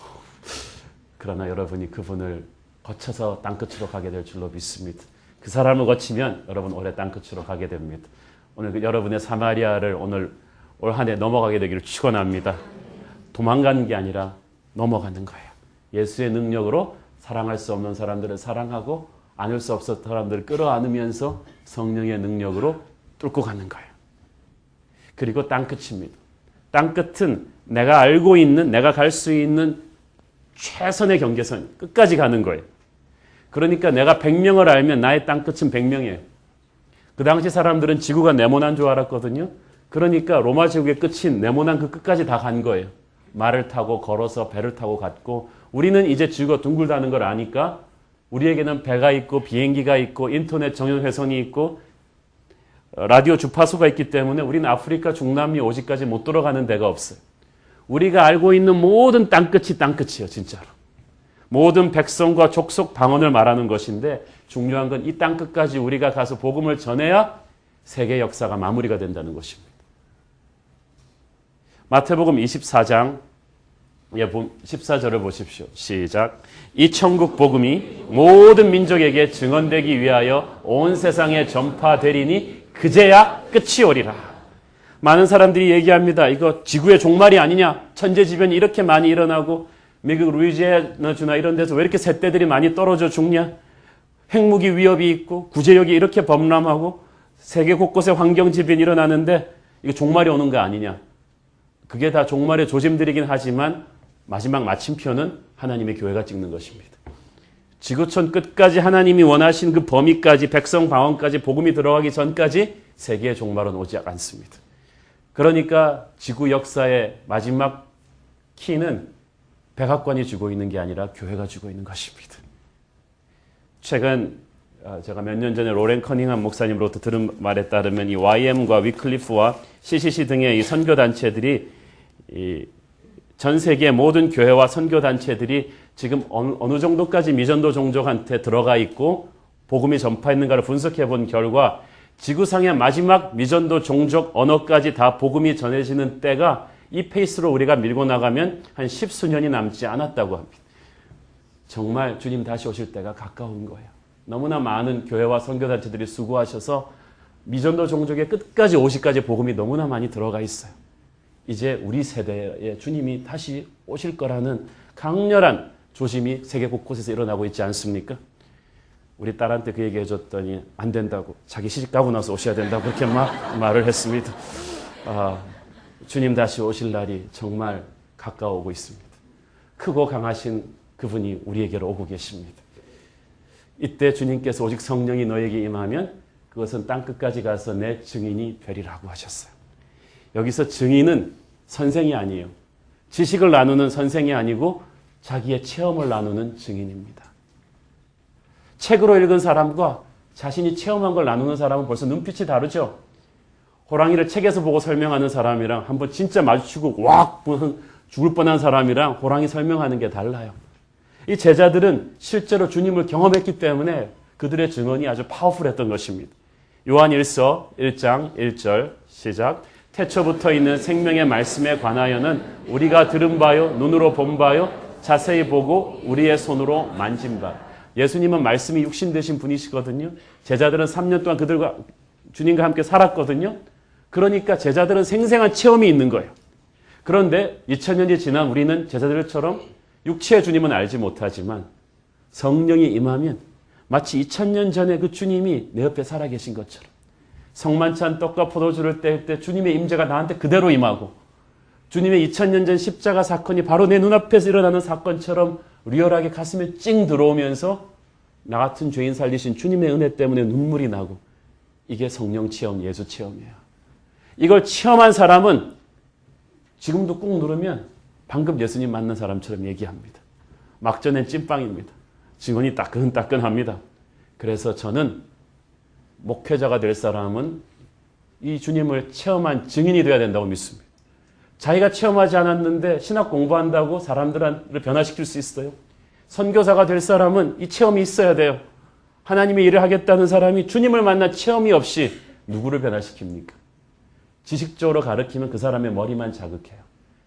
Speaker 2: 그러나 여러분이 그분을 거쳐서 땅끝으로 가게 될 줄로 믿습니다. 그 사람을 거치면 여러분 올해 땅끝으로 가게 됩니다. 오늘 그 여러분의 사마리아를 오늘 올 한 해 넘어가게 되기를 축원합니다. 도망가는 게 아니라 넘어가는 거예요. 예수의 능력으로 사랑할 수 없는 사람들을 사랑하고 안을 수 없었던 사람들을 끌어안으면서 성령의 능력으로 뚫고 가는 거예요. 그리고 땅끝입니다. 땅끝은 내가 알고 있는, 내가 갈 수 있는 최선의 경계선, 끝까지 가는 거예요. 그러니까 내가 100명을 알면 나의 땅끝은 100명이에요. 그 당시 사람들은 지구가 네모난 줄 알았거든요. 그러니까 로마 제국의 끝인 네모난 그 끝까지 다 간 거예요. 말을 타고 걸어서 배를 타고 갔고 우리는 이제 지구가 둥글다는 걸 아니까 우리에게는 배가 있고 비행기가 있고 인터넷 정연회선이 있고 라디오 주파수가 있기 때문에 우리는 아프리카 중남미 오지까지 못 들어가는 데가 없어요. 우리가 알고 있는 모든 땅끝이 땅끝이에요. 진짜로. 모든 백성과 족속 방언을 말하는 것인데 중요한 건 이 땅끝까지 우리가 가서 복음을 전해야 세계 역사가 마무리가 된다는 것입니다. 마태복음 24장 14절을 보십시오. 시작. 이 천국 복음이 모든 민족에게 증언되기 위하여 온 세상에 전파되리니 그제야 끝이 오리라. 많은 사람들이 얘기합니다. 이거 지구의 종말이 아니냐. 천재지변이 이렇게 많이 일어나고 미국 루이지애나주나 이런 데서 왜 이렇게 새떼들이 많이 떨어져 죽냐. 핵무기 위협이 있고 구제력이 이렇게 범람하고 세계 곳곳에 환경질변이 일어나는데 이거 종말이 오는 거 아니냐. 그게 다 종말의 조짐들이긴 하지만 마지막 마침표는 하나님의 교회가 찍는 것입니다. 지구촌 끝까지 하나님이 원하신 그 범위까지 백성 방언까지 복음이 들어가기 전까지 세계의 종말은 오지 않습니다. 그러니까 지구 역사의 마지막 키는 백악관이 쥐고 있는 게 아니라 교회가 쥐고 있는 것입니다. 최근 제가 몇 년 전에 로렌 커닝함 목사님으로부터 들은 말에 따르면 이 YM과 위클리프와 CCC 등의 이 선교단체들이 전 세계 모든 교회와 선교단체들이 지금 어느 정도까지 미전도 종족한테 들어가 있고 복음이 전파했는가를 분석해 본 결과 지구상의 마지막 미전도 종족 언어까지 다 복음이 전해지는 때가 이 페이스로 우리가 밀고 나가면 한 10수년이 남지 않았다고 합니다. 정말 주님 다시 오실 때가 가까운 거예요. 너무나 많은 교회와 선교단체들이 수고하셔서 미전도 종족의 끝까지 오시까지 복음이 너무나 많이 들어가 있어요. 이제 우리 세대에 주님이 다시 오실 거라는 강렬한 조짐이 세계 곳곳에서 일어나고 있지 않습니까? 우리 딸한테 그 얘기 해줬더니 안 된다고. 자기 시집 가고 나서 오셔야 된다고 그렇게 막 말을 했습니다. 주님 다시 오실 날이 정말 가까워오고 있습니다. 크고 강하신 그분이 우리에게로 오고 계십니다. 이때 주님께서 오직 성령이 너에게 임하면 그것은 땅끝까지 가서 내 증인이 되리라고 하셨어요. 여기서 증인은 선생이 아니에요. 지식을 나누는 선생이 아니고 자기의 체험을 나누는 증인입니다. 책으로 읽은 사람과 자신이 체험한 걸 나누는 사람은 벌써 눈빛이 다르죠. 호랑이를 책에서 보고 설명하는 사람이랑 한번 진짜 마주치고 왁 죽을 뻔한 사람이랑 호랑이 설명하는 게 달라요. 이 제자들은 실제로 주님을 경험했기 때문에 그들의 증언이 아주 파워풀했던 것입니다. 요한 1서 1장 1절 시작. 태초부터 있는 생명의 말씀에 관하여는 우리가 들은 바요 눈으로 본 바요 자세히 보고 우리의 손으로 만진 바. 예수님은 말씀이 육신 되신 분이시거든요. 제자들은 3년 동안 그들과 주님과 함께 살았거든요. 그러니까 제자들은 생생한 체험이 있는 거예요. 그런데 2000년이 지난 우리는 제자들처럼 육체의 주님은 알지 못하지만 성령이 임하면 마치 2000년 전에 그 주님이 내 옆에 살아계신 것처럼 성만찬 떡과 포도주를 뗄 때 주님의 임재가 나한테 그대로 임하고 주님의 2000년 전 십자가 사건이 바로 내 눈앞에서 일어나는 사건처럼 리얼하게 가슴에 찡 들어오면서 나 같은 죄인 살리신 주님의 은혜 때문에 눈물이 나고 이게 성령 체험, 예수 체험이에요. 이걸 체험한 사람은 지금도 꾹 누르면 방금 예수님 만난 사람처럼 얘기합니다. 막 전엔 찐빵입니다. 증언이 따끈따끈합니다. 그래서 저는 목회자가 될 사람은 이 주님을 체험한 증인이 되어야 된다고 믿습니다. 자기가 체험하지 않았는데 신학 공부한다고 사람들을 변화시킬 수 있어요? 선교사가 될 사람은 이 체험이 있어야 돼요. 하나님의 일을 하겠다는 사람이 주님을 만난 체험이 없이 누구를 변화시킵니까? 지식적으로 가르치면 그 사람의 머리만 자극해요.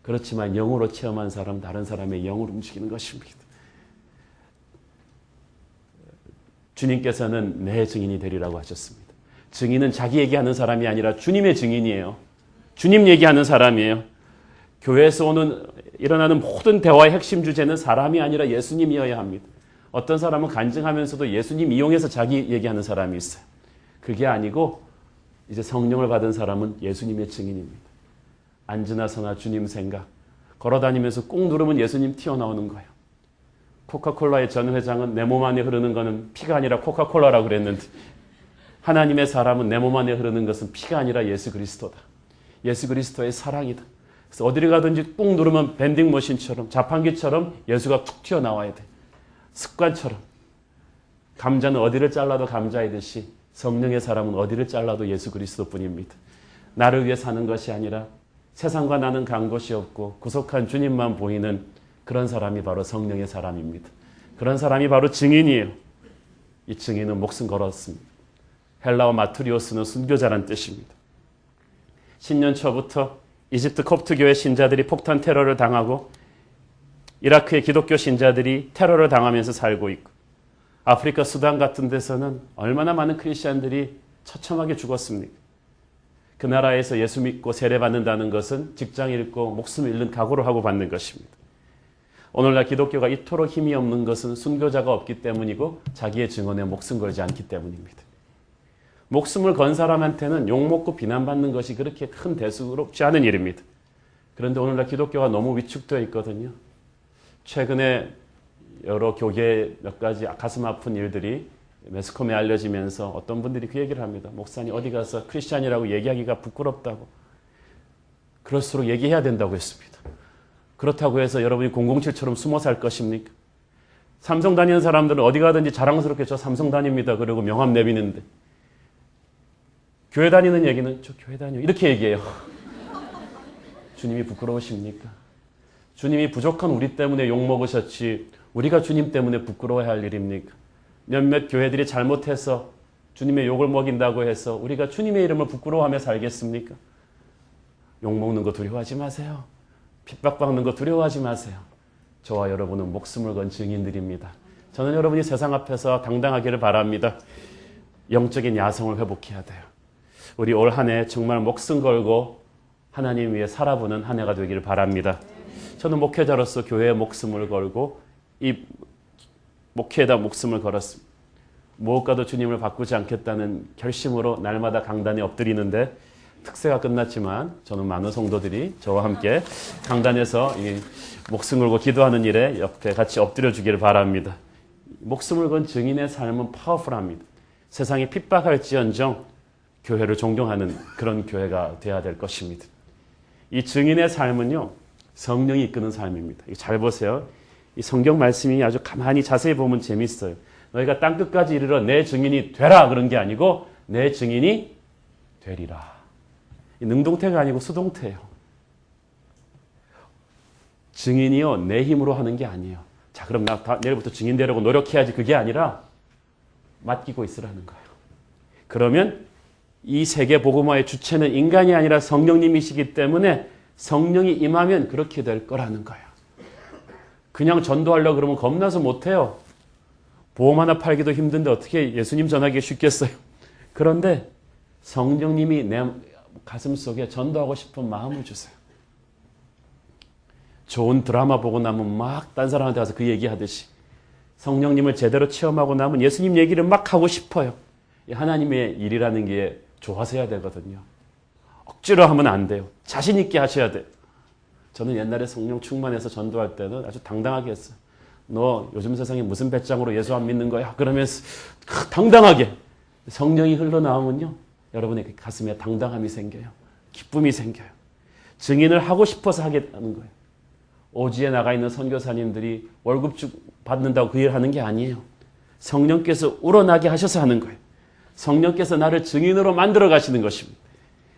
Speaker 2: 그렇지만 영으로 체험한 사람, 다른 사람의 영을 움직이는 것입니다. 주님께서는 내 증인이 되리라고 하셨습니다. 증인은 자기 얘기하는 사람이 아니라 주님의 증인이에요. 주님 얘기하는 사람이에요. 교회에서 일어나는 모든 대화의 핵심 주제는 사람이 아니라 예수님이어야 합니다. 어떤 사람은 간증하면서도 예수님 이용해서 자기 얘기하는 사람이 있어요. 그게 아니고 이제 성령을 받은 사람은 예수님의 증인입니다. 앉으나 서나 주님 생각. 걸어다니면서 꾹 누르면 예수님 튀어나오는 거예요. 코카콜라의 전 회장은 내 몸 안에 흐르는 것은 피가 아니라 코카콜라라고 그랬는데 하나님의 사람은 내 몸 안에 흐르는 것은 피가 아니라 예수 그리스도다. 예수 그리스도의 사랑이다. 그래서 어디를 가든지 꾹 누르면 밴딩머신처럼 자판기처럼 예수가 툭 튀어나와야 돼. 습관처럼. 감자는 어디를 잘라도 감자이듯이 성령의 사람은 어디를 잘라도 예수 그리스도뿐입니다. 나를 위해 사는 것이 아니라 세상과 나는 간 곳이 없고 구속한 주님만 보이는 그런 사람이 바로 성령의 사람입니다. 그런 사람이 바로 증인이에요. 이 증인은 목숨 걸었습니다. 헬라어 마투리오스는 순교자란 뜻입니다. 신년 초부터 이집트 콥트교회 신자들이 폭탄 테러를 당하고 이라크의 기독교 신자들이 테러를 당하면서 살고 있고 아프리카 수단 같은 데서는 얼마나 많은 크리스찬들이 처참하게 죽었습니까? 그 나라에서 예수 믿고 세례받는다는 것은 직장 잃고 목숨 잃는 각오를 하고 받는 것입니다. 오늘날 기독교가 이토록 힘이 없는 것은 순교자가 없기 때문이고 자기의 증언에 목숨 걸지 않기 때문입니다. 목숨을 건 사람한테는 욕먹고 비난받는 것이 그렇게 큰 대수롭지 않은 일입니다. 그런데 오늘날 기독교가 너무 위축되어 있거든요. 최근에 여러 교계 몇 가지 가슴 아픈 일들이 매스컴에 알려지면서 어떤 분들이 그 얘기를 합니다. 목사님 어디 가서 크리스찬이라고 얘기하기가 부끄럽다고. 그럴수록 얘기해야 된다고 했습니다. 그렇다고 해서 여러분이 007처럼 숨어 살 것입니까? 삼성 다니는 사람들은 어디 가든지 자랑스럽게 저 삼성 다닙니다. 그리고 명함 내미는데 교회 다니는 얘기는 저 교회 다녀 이렇게 얘기해요. 주님이 부끄러우십니까? 주님이 부족한 우리 때문에 욕먹으셨지 우리가 주님 때문에 부끄러워야 할 일입니까? 몇몇 교회들이 잘못해서 주님의 욕을 먹인다고 해서 우리가 주님의 이름을 부끄러워하며 살겠습니까? 욕먹는 거 두려워하지 마세요. 핍박받는 거 두려워하지 마세요. 저와 여러분은 목숨을 건 증인들입니다. 저는 여러분이 세상 앞에서 당당하기를 바랍니다. 영적인 야성을 회복해야 돼요. 우리 올 한 해 정말 목숨 걸고 하나님 위해 살아보는 한 해가 되기를 바랍니다. 저는 목회자로서 교회에 목숨을 걸고 이 목회에다 목숨을 걸었습니다. 무엇과도 주님을 바꾸지 않겠다는 결심으로 날마다 강단에 엎드리는데 특세가 끝났지만 저는 많은 성도들이 저와 함께 강단에서 이 목숨 걸고 기도하는 일에 옆에 같이 엎드려 주기를 바랍니다. 목숨을 건 증인의 삶은 파워풀합니다. 세상이 핍박할지언정 교회를 존경하는 그런 교회가 되어야 될 것입니다. 이 증인의 삶은요, 성령이 이끄는 삶입니다. 잘 보세요. 이 성경 말씀이 아주 가만히 자세히 보면 재밌어요. 너희가 땅끝까지 이르러 내 증인이 되라 그런 게 아니고 내 증인이 되리라. 이 능동태가 아니고 수동태예요. 증인이요, 내 힘으로 하는 게 아니에요. 자, 그럼 나 내일부터 증인 되려고 노력해야지. 그게 아니라 맡기고 있으라는 거예요. 그러면 이 세계 복음화의 주체는 인간이 아니라 성령님이시기 때문에 성령이 임하면 그렇게 될 거라는 거예요. 그냥 전도하려고 그러면 겁나서 못해요. 보험 하나 팔기도 힘든데 어떻게 예수님 전하기 쉽겠어요. 그런데 성령님이 내 가슴 속에 전도하고 싶은 마음을 주세요. 좋은 드라마 보고 나면 막 딴 사람한테 가서 그 얘기하듯이 성령님을 제대로 체험하고 나면 예수님 얘기를 막 하고 싶어요. 하나님의 일이라는 게 좋아서 해야 되거든요. 억지로 하면 안 돼요. 자신 있게 하셔야 돼요. 저는 옛날에 성령 충만해서 전도할 때는 아주 당당하게 했어요. 너 요즘 세상에 무슨 배짱으로 예수 안 믿는 거야? 그러면서 당당하게. 성령이 흘러나오면요, 여러분의 가슴에 당당함이 생겨요. 기쁨이 생겨요. 증인을 하고 싶어서 하겠다는 거예요. 오지에 나가 있는 선교사님들이 월급 받는다고 그 일을 하는 게 아니에요. 성령께서 우러나게 하셔서 하는 거예요. 성령께서 나를 증인으로 만들어 가시는 것입니다.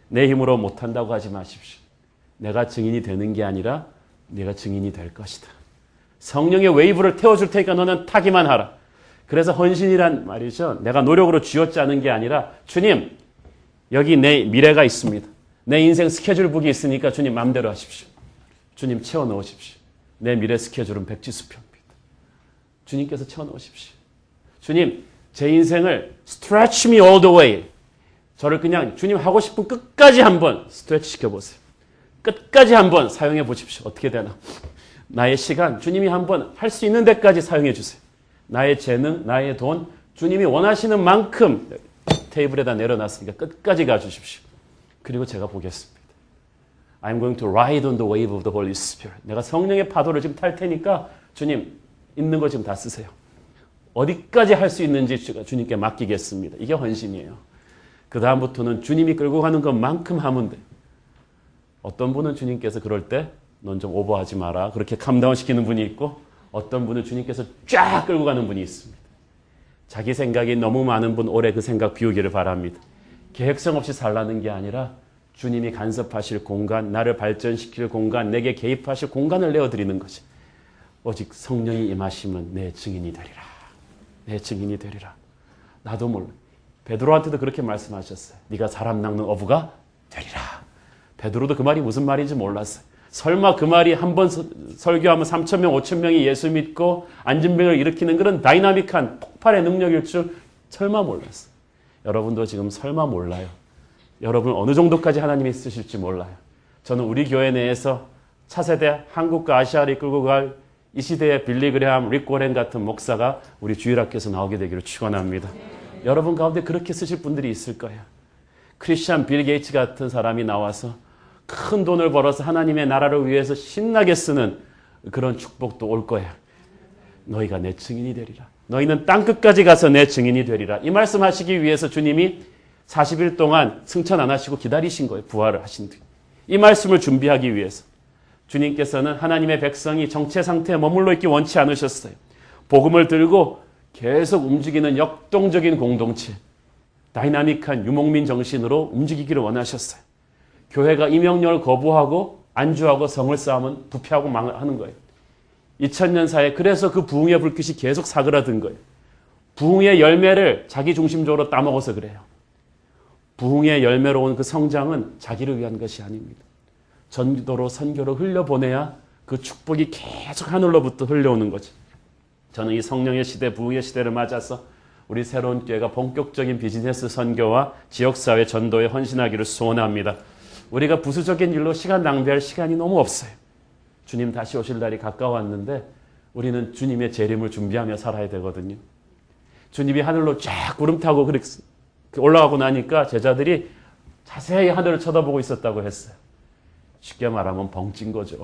Speaker 2: 내 힘으로 못한다고 하지 마십시오. 내가 증인이 되는 게 아니라 내가 증인이 될 것이다. 성령의 웨이브를 태워줄 테니까 너는 타기만 하라. 그래서 헌신이란 말이죠. 내가 노력으로 쥐어짜는 게 아니라 주님, 여기 내 미래가 있습니다. 내 인생 스케줄북이 있으니까 주님 마음대로 하십시오. 주님 채워 넣으십시오. 내 미래 스케줄은 백지수표입니다. 주님께서 채워 넣으십시오. 주님, 제 인생을 stretch me all the way. 저를 그냥 주님 하고 싶은 끝까지 한번 스트레치 시켜보세요. 끝까지 한번 사용해 보십시오. 어떻게 되나. 나의 시간, 주님이 한번 할 수 있는 데까지 사용해 주세요. 나의 재능, 나의 돈, 주님이 원하시는 만큼 테이블에다 내려놨으니까 끝까지 가주십시오. 그리고 제가 보겠습니다. I'm going to ride on the wave of the Holy Spirit. 내가 성령의 파도를 지금 탈 테니까 주님 있는 거 지금 다 쓰세요. 어디까지 할 수 있는지 주님께 맡기겠습니다. 이게 헌신이에요. 그 다음부터는 주님이 끌고 가는 것만큼 하면 돼. 어떤 분은 주님께서 그럴 때 넌 좀 오버하지 마라. 그렇게 캄다운 시키는 분이 있고 어떤 분은 주님께서 쫙 끌고 가는 분이 있습니다. 자기 생각이 너무 많은 분 올해 그 생각 비우기를 바랍니다. 계획성 없이 살라는 게 아니라 주님이 간섭하실 공간, 나를 발전시킬 공간, 내게 개입하실 공간을 내어드리는 것이 오직 성령이 임하시면 내 증인이 되리라. 내 증인이 되리라. 나도 몰라. 베드로한테도 그렇게 말씀하셨어요. 네가 사람 낚는 어부가 되리라. 베드로도 그 말이 무슨 말인지 몰랐어요. 설마 그 말이 한 번 설교하면 3,000명, 5,000명이 예수 믿고 안진병을 일으키는 그런 다이나믹한 폭발의 능력일 줄 설마 몰랐어요. 여러분도 지금 설마 몰라요. 여러분 어느 정도까지 하나님이 쓰실지 몰라요. 저는 우리 교회 내에서 차세대 한국과 아시아를 이끌고 갈 이 시대의 빌리 그레함, 릭 워렌 같은 목사가 우리 주일학교에서 나오게 되기를 축원합니다. 여러분 가운데 그렇게 쓰실 분들이 있을 거예요. 크리스찬 빌 게이츠 같은 사람이 나와서 큰 돈을 벌어서 하나님의 나라를 위해서 신나게 쓰는 그런 축복도 올 거야. 너희가 내 증인이 되리라. 너희는 땅끝까지 가서 내 증인이 되리라. 이 말씀하시기 위해서 주님이 40일 동안 승천 안 하시고 기다리신 거예요. 부활을 하신 뒤. 이 말씀을 준비하기 위해서. 주님께서는 하나님의 백성이 정체 상태에 머물러 있기 원치 않으셨어요. 복음을 들고 계속 움직이는 역동적인 공동체, 다이나믹한 유목민 정신으로 움직이기를 원하셨어요. 교회가 이 명령을 거부하고 안주하고 성을 쌓으면 부패하고 망하는 거예요. 2000년 사이에 그래서 그 부흥의 불빛이 계속 사그라든 거예요. 부흥의 열매를 자기 중심적으로 따먹어서 그래요. 부흥의 열매로 온 그 성장은 자기를 위한 것이 아닙니다. 전도로 선교로 흘려보내야 그 축복이 계속 하늘로부터 흘려오는 거죠. 저는 이 성령의 시대, 부흥의 시대를 맞아서 우리 새로운 교회가 본격적인 비즈니스 선교와 지역사회 전도에 헌신하기를 소원합니다. 우리가 부수적인 일로 시간 낭비할 시간이 너무 없어요. 주님 다시 오실 날이 가까웠는데 우리는 주님의 재림을 준비하며 살아야 되거든요. 주님이 하늘로 쫙 구름 타고 올라가고 나니까 제자들이 자세히 하늘을 쳐다보고 있었다고 했어요. 쉽게 말하면 벙찐 거죠.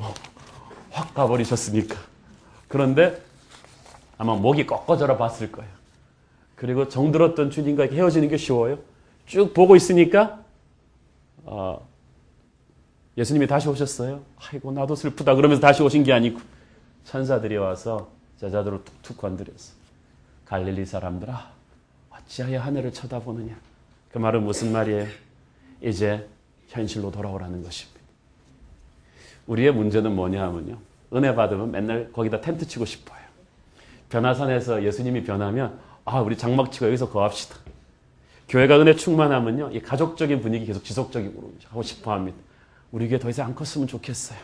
Speaker 2: 확 가버리셨으니까. 그런데 아마 목이 꺾어져라 봤을 거예요. 그리고 정들었던 주님과 헤어지는 게 쉬워요. 쭉 보고 있으니까 예수님이 다시 오셨어요. 아이고 나도 슬프다 그러면서 다시 오신 게 아니고 천사들이 와서 제자들을 툭툭 건드렸어. 갈릴리 사람들아 어찌하여 하늘을 쳐다보느냐. 그 말은 무슨 말이에요? 이제 현실로 돌아오라는 것입니다. 우리의 문제는 뭐냐 하면요. 은혜 받으면 맨날 거기다 텐트 치고 싶어요. 변화산에서 예수님이 변하면 우리 장막 치고 여기서 거합시다. 교회가 은혜 충만하면요. 이 가족적인 분위기 계속 지속적으로 하고 싶어 합니다. 우리 교회 더 이상 안 컸으면 좋겠어요.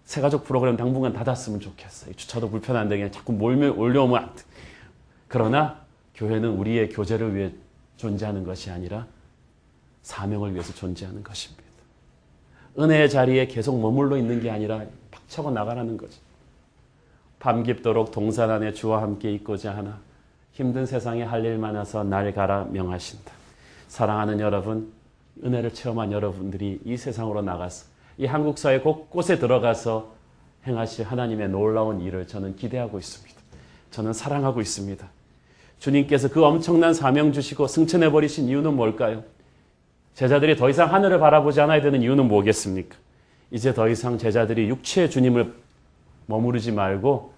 Speaker 2: 새가족 프로그램 당분간 닫았으면 좋겠어요. 주차도 불편한데 그냥 자꾸 몰려오면 안 돼. 그러나 교회는 우리의 교제를 위해 존재하는 것이 아니라 사명을 위해서 존재하는 것입니다. 은혜의 자리에 계속 머물러 있는 게 아니라 팍 나가라는 거죠. 밤 깊도록 동산 안에 주와 함께 있고자 하나 힘든 세상에 할 일 많아서 날 가라 명하신다. 사랑하는 여러분, 은혜를 체험한 여러분들이 이 세상으로 나가서 이 한국 사회 곳곳에 들어가서 행하실 하나님의 놀라운 일을 저는 기대하고 있습니다. 저는 사랑하고 있습니다. 주님께서 그 엄청난 사명 주시고 승천해버리신 이유는 뭘까요? 제자들이 더 이상 하늘을 바라보지 않아야 되는 이유는 뭐겠습니까? 이제 더 이상 제자들이 육체의 주님을 머무르지 말고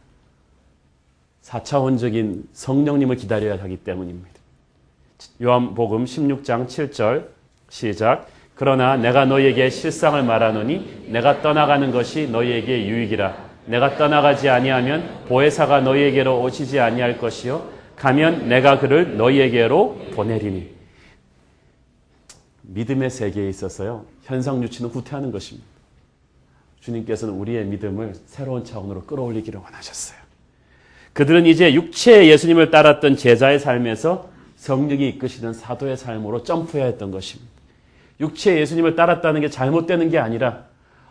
Speaker 2: 4차원적인 성령님을 기다려야 하기 때문입니다. 요한복음 16장 7절 시작. 그러나 내가 너희에게 실상을 말하노니 내가 떠나가는 것이 너희에게 유익이라. 내가 떠나가지 아니하면 보혜사가 너희에게로 오시지 아니할 것이요 가면 내가 그를 너희에게로 보내리니. 믿음의 세계에 있어서요, 현상유치는 후퇴하는 것입니다. 주님께서는 우리의 믿음을 새로운 차원으로 끌어올리기를 원하셨어요. 그들은 이제 육체의 예수님을 따랐던 제자의 삶에서 성령이 이끄시는 사도의 삶으로 점프해야 했던 것입니다. 육체의 예수님을 따랐다는 게 잘못되는 게 아니라,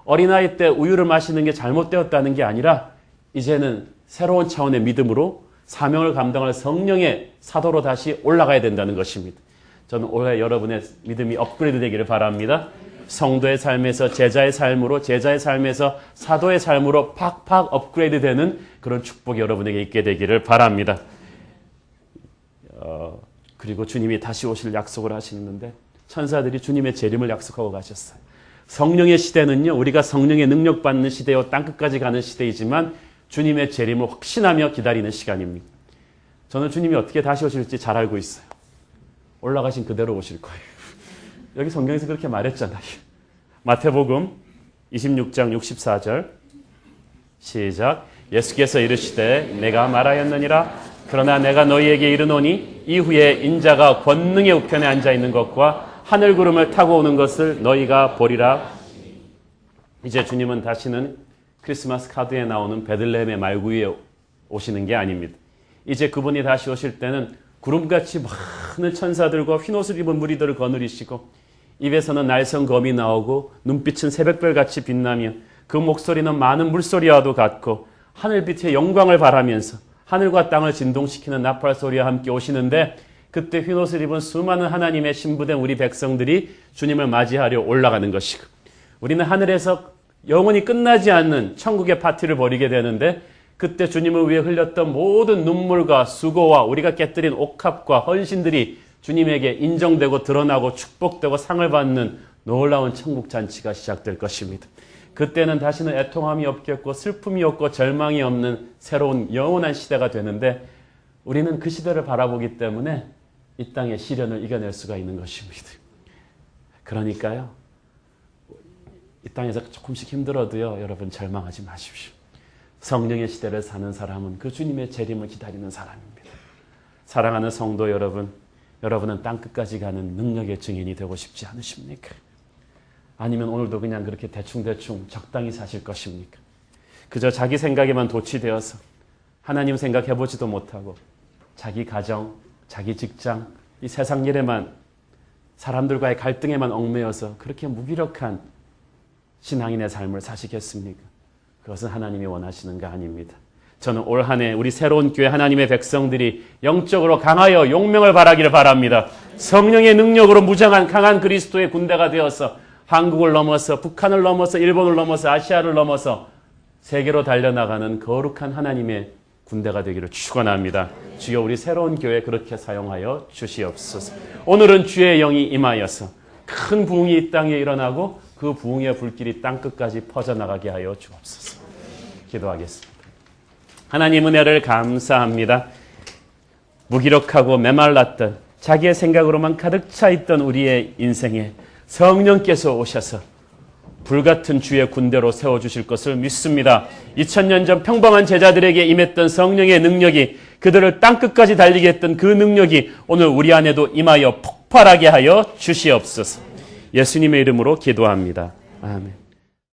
Speaker 2: 어린아이 때 우유를 마시는 게 잘못되었다는 게 아니라, 이제는 새로운 차원의 믿음으로 사명을 감당할 성령의 사도로 다시 올라가야 된다는 것입니다. 저는 올해 여러분의 믿음이 업그레이드 되기를 바랍니다. 성도의 삶에서 제자의 삶으로, 제자의 삶에서 사도의 삶으로 팍팍 업그레이드 되는 그런 축복이 여러분에게 있게 되기를 바랍니다. 그리고 주님이 다시 오실 약속을 하시는데, 천사들이 주님의 재림을 약속하고 가셨어요. 성령의 시대는요, 우리가 성령의 능력 받는 시대요, 땅끝까지 가는 시대이지만 주님의 재림을 확신하며 기다리는 시간입니다. 저는 주님이 어떻게 다시 오실지 잘 알고 있어요. 올라가신 그대로 오실 거예요. 여기 성경에서 그렇게 말했잖아요. 마태복음 26장 64절 시작. 예수께서 이르시되 내가 말하였느니라. 그러나 내가 너희에게 이르노니 이후에 인자가 권능의 우편에 앉아 있는 것과 하늘 구름을 타고 오는 것을 너희가 보리라. 이제 주님은 다시는 크리스마스 카드에 나오는 베들레헴의 말구이에 오시는 게 아닙니다. 이제 그분이 다시 오실 때는 구름같이 많은 천사들과 흰옷을 입은 무리들을 거느리시고, 입에서는 날성검이 나오고 눈빛은 새벽별같이 빛나며 그 목소리는 많은 물소리와도 같고 하늘빛의 영광을 발하면서 하늘과 땅을 진동시키는 나팔 소리와 함께 오시는데, 그때 흰옷을 입은 수많은 하나님의 신부된 우리 백성들이 주님을 맞이하려 올라가는 것이고, 우리는 하늘에서 영원히 끝나지 않는 천국의 파티를 벌이게 되는데, 그때 주님을 위해 흘렸던 모든 눈물과 수고와 우리가 깨뜨린 옥합과 헌신들이 주님에게 인정되고 드러나고 축복되고 상을 받는 놀라운 천국 잔치가 시작될 것입니다. 그때는 다시는 애통함이 없겠고 슬픔이 없고 절망이 없는 새로운 영원한 시대가 되는데, 우리는 그 시대를 바라보기 때문에 이 땅의 시련을 이겨낼 수가 있는 것입니다. 그러니까요, 이 땅에서 조금씩 힘들어도요, 여러분 절망하지 마십시오. 성령의 시대를 사는 사람은 그 주님의 재림을 기다리는 사람입니다. 사랑하는 성도 여러분, 여러분은 땅끝까지 가는 능력의 증인이 되고 싶지 않으십니까? 아니면 오늘도 그냥 그렇게 대충대충 적당히 사실 것입니까? 그저 자기 생각에만 도취되어서 하나님 생각해보지도 못하고 자기 가정, 자기 직장, 이 세상 일에만, 사람들과의 갈등에만 얽매여서 그렇게 무기력한 신앙인의 삶을 사시겠습니까? 그것은 하나님이 원하시는 거 아닙니다. 저는 올 한 해 우리 새로운 교회 하나님의 백성들이 영적으로 강하여 용명을 발하기를 바랍니다. 성령의 능력으로 무장한 강한 그리스도의 군대가 되어서 한국을 넘어서 북한을 넘어서 일본을 넘어서 아시아를 넘어서 세계로 달려나가는 거룩한 하나님의 군대가 되기를 축원합니다. 주여 우리 새로운 교회 그렇게 사용하여 주시옵소서. 오늘은 주의 영이 임하여서 큰 부흥이 이 땅에 일어나고 그 부흥의 불길이 땅끝까지 퍼져나가게 하여 주옵소서. 기도하겠습니다. 하나님 은혜를 감사합니다. 무기력하고 메말랐던 자기의 생각으로만 가득 차 있던 우리의 인생에 성령께서 오셔서 불같은 주의 군대로 세워주실 것을 믿습니다. 2000년 전 평범한 제자들에게 임했던 성령의 능력이, 그들을 땅끝까지 달리게 했던 그 능력이 오늘 우리 안에도 임하여 폭발하게 하여 주시옵소서. 예수님의 이름으로 기도합니다. 아멘.